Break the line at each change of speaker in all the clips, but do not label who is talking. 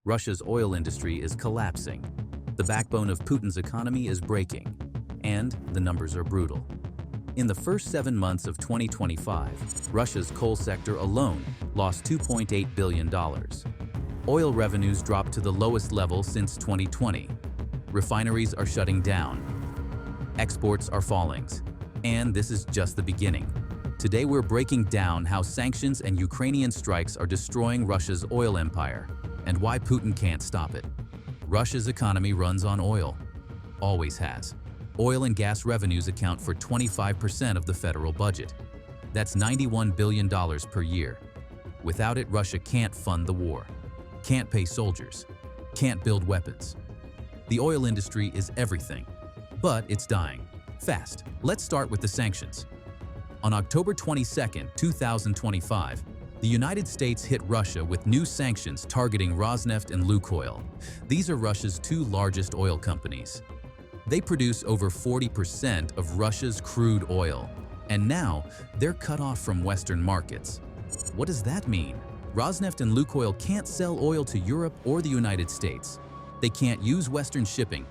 Russia's oil industry is collapsing. The backbone of Putin's economy is breaking. And the numbers are brutal. In the first 7 months of 2025, Russia's coal sector alone lost $2.8 billion. Oil revenues dropped to the lowest level since 2020. Refineries are shutting down. Exports are falling. And this is just the beginning. Today we're breaking down how sanctions and Ukrainian strikes are destroying Russia's oil empire and why Putin can't stop it. Russia's economy runs on oil. Always has. Oil and gas revenues account for 25% of the federal budget. That's $91 billion per year. Without it, Russia can't fund the war, can't pay soldiers, can't build weapons. The oil industry is everything, but it's dying. Fast. Let's start with the sanctions. On October 22, 2025, the United States hit Russia with new sanctions targeting Rosneft and Lukoil. These are Russia's two largest oil companies. They produce over 40% of Russia's crude oil, and now they're cut off from Western markets. What does that mean? Rosneft and Lukoil can't sell oil to Europe or the United States. They can't use Western shipping.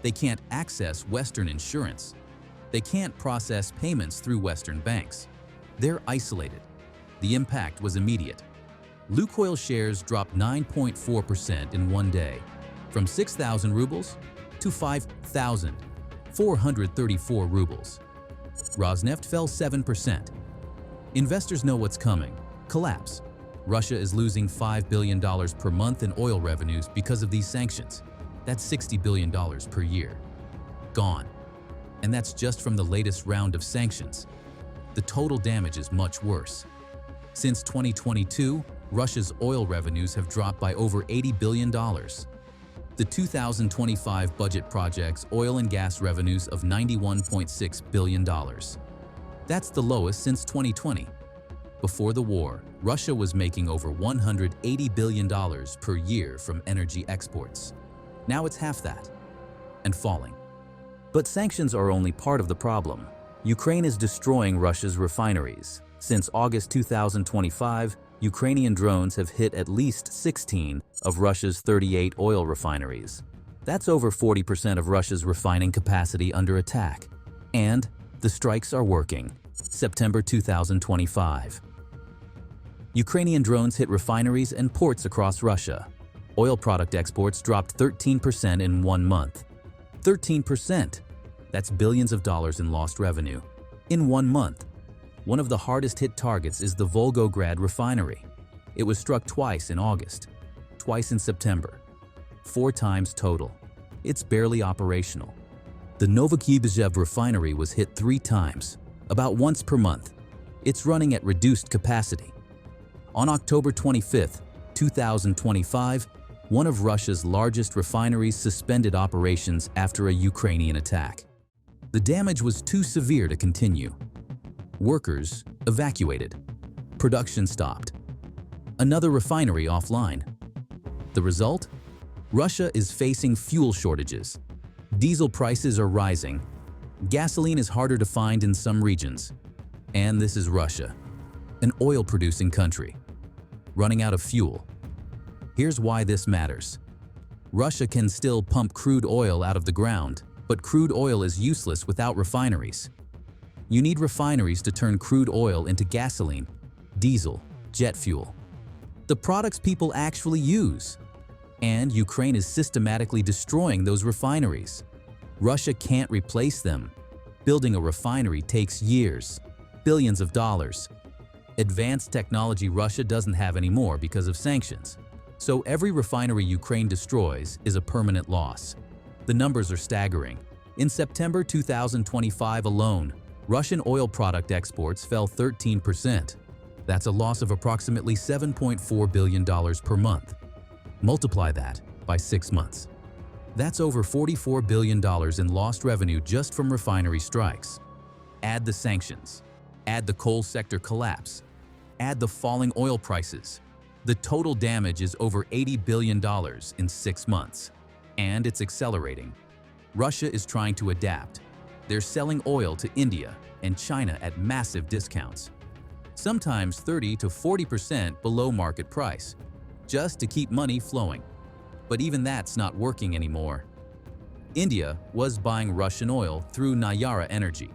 They can't access Western insurance. They can't process payments through Western banks. They're isolated. The impact was immediate. Lukoil shares dropped 9.4% in one day, from 6,000 rubles to 5,434 rubles. Rosneft fell 7%. Investors know what's coming. Collapse. Russia is losing $5 billion per month in oil revenues because of these sanctions. That's $60 billion per year. Gone. And that's just from the latest round of sanctions. The total damage is much worse. Since 2022, Russia's oil revenues have dropped by over $80 billion. The 2025 budget projects oil and gas revenues of $91.6 billion. That's the lowest since 2020. Before the war, Russia was making over $180 billion per year from energy exports. Now it's half that, and falling. But sanctions are only part of the problem. Ukraine is destroying Russia's refineries. Since August 2025, Ukrainian drones have hit at least 16 of Russia's 38 oil refineries. That's over 40% of Russia's refining capacity under attack. And the strikes are working. September 2025. Ukrainian drones hit refineries and ports across Russia. Oil product exports dropped 13% in 1 month. 13%. That's billions of dollars in lost revenue. In 1 month. One of the hardest hit targets is the Volgograd refinery. It was struck twice in August, twice in September. 4 times total. It's barely operational. The Novokibezhev refinery was hit 3 times, about once per month. It's running at reduced capacity. On October 25, 2025, one of Russia's largest refineries suspended operations after a Ukrainian attack. The damage was too severe to continue. Workers evacuated. Production stopped. Another refinery offline. The result? Russia is facing fuel shortages. Diesel prices are rising. Gasoline is harder to find in some regions. And this is Russia, an oil-producing country, running out of fuel. Here's why this matters. Russia can still pump crude oil out of the ground, but crude oil is useless without refineries. You need refineries to turn crude oil into gasoline, diesel, jet fuel, the products people actually use. And Ukraine is systematically destroying those refineries. Russia can't replace them. Building a refinery takes years, billions of dollars. Advanced technology Russia doesn't have anymore because of sanctions. So every refinery Ukraine destroys is a permanent loss. The numbers are staggering. In September 2025 alone, Russian oil product exports fell 13%. That's a loss of approximately $7.4 billion per month. Multiply that by 6 months. That's over $44 billion in lost revenue just from refinery strikes. Add the sanctions, add the coal sector collapse, add the falling oil prices. The total damage is over $80 billion in 6 months. And it's accelerating. Russia is trying to adapt. They're selling oil to India and China at massive discounts, sometimes 30 to 40% below market price, just to keep money flowing. But even that's not working anymore. India was buying Russian oil through Nayara Energy.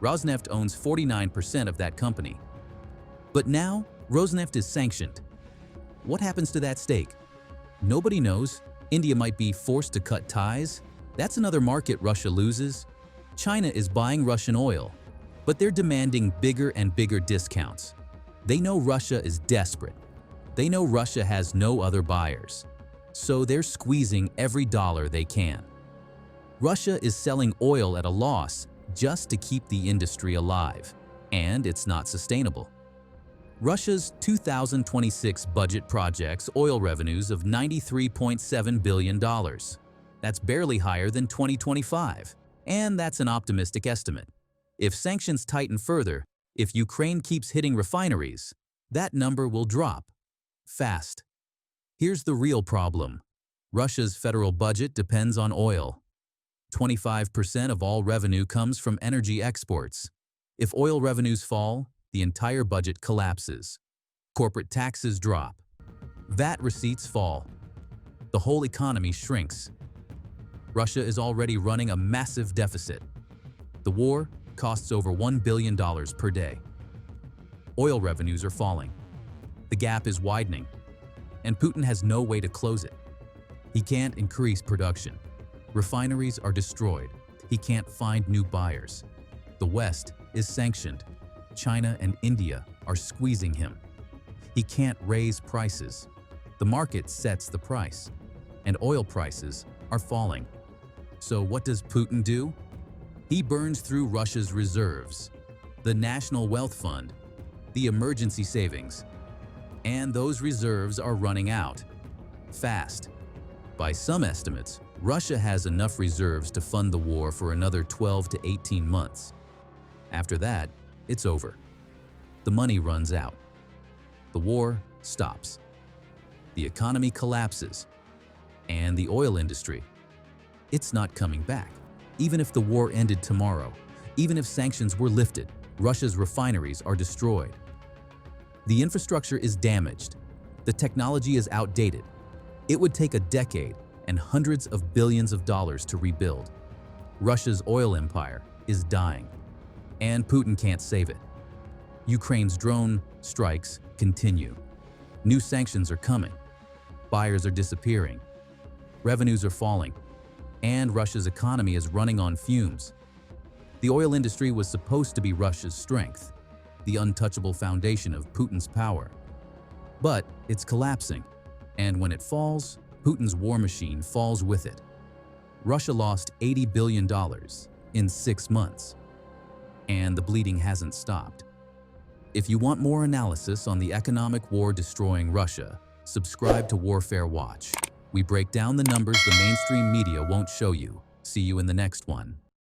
Rosneft owns 49% of that company. But now, Rosneft is sanctioned. What happens to that stake? Nobody knows. India might be forced to cut ties. That's another market Russia loses. China is buying Russian oil, but they're demanding bigger and bigger discounts. They know Russia is desperate. They know Russia has no other buyers. So they're squeezing every dollar they can. Russia is selling oil at a loss just to keep the industry alive, and it's not sustainable. Russia's 2026 budget projects oil revenues of $93.7 billion. That's barely higher than 2025, and that's an optimistic estimate. If sanctions tighten further, if Ukraine keeps hitting refineries, that number will drop fast. Here's the real problem. Russia's federal budget depends on oil. 25% of all revenue comes from energy exports. If oil revenues fall, the entire budget collapses. Corporate taxes drop. VAT receipts fall. The whole economy shrinks. Russia is already running a massive deficit. The war costs over $1 billion per day. Oil revenues are falling. The gap is widening, and Putin has no way to close it. He can't increase production. Refineries are destroyed. He can't find new buyers. The West is sanctioned. China and India are squeezing him. He can't raise prices. The market sets the price, and oil prices are falling. So what does Putin do? He burns through Russia's reserves, the National Wealth Fund, the emergency savings, and those reserves are running out fast. By some estimates, Russia has enough reserves to fund the war for another 12 to 18 months. After that, it's over. The money runs out. The war stops. The economy collapses. And the oil industry, it's not coming back. Even if the war ended tomorrow, even if sanctions were lifted, Russia's refineries are destroyed. The infrastructure is damaged. The technology is outdated. It would take a decade and hundreds of billions of dollars to rebuild. Russia's oil empire is dying, and Putin can't save it. Ukraine's drone strikes continue. New sanctions are coming. Buyers are disappearing. Revenues are falling, and Russia's economy is running on fumes. The oil industry was supposed to be Russia's strength, the untouchable foundation of Putin's power. But it's collapsing, and when it falls, Putin's war machine falls with it. Russia lost $80 billion in 6 months, and the bleeding hasn't stopped. If you want more analysis on the economic war destroying Russia, subscribe to Warfare Watch. We break down the numbers the mainstream media won't show you. See you in the next one.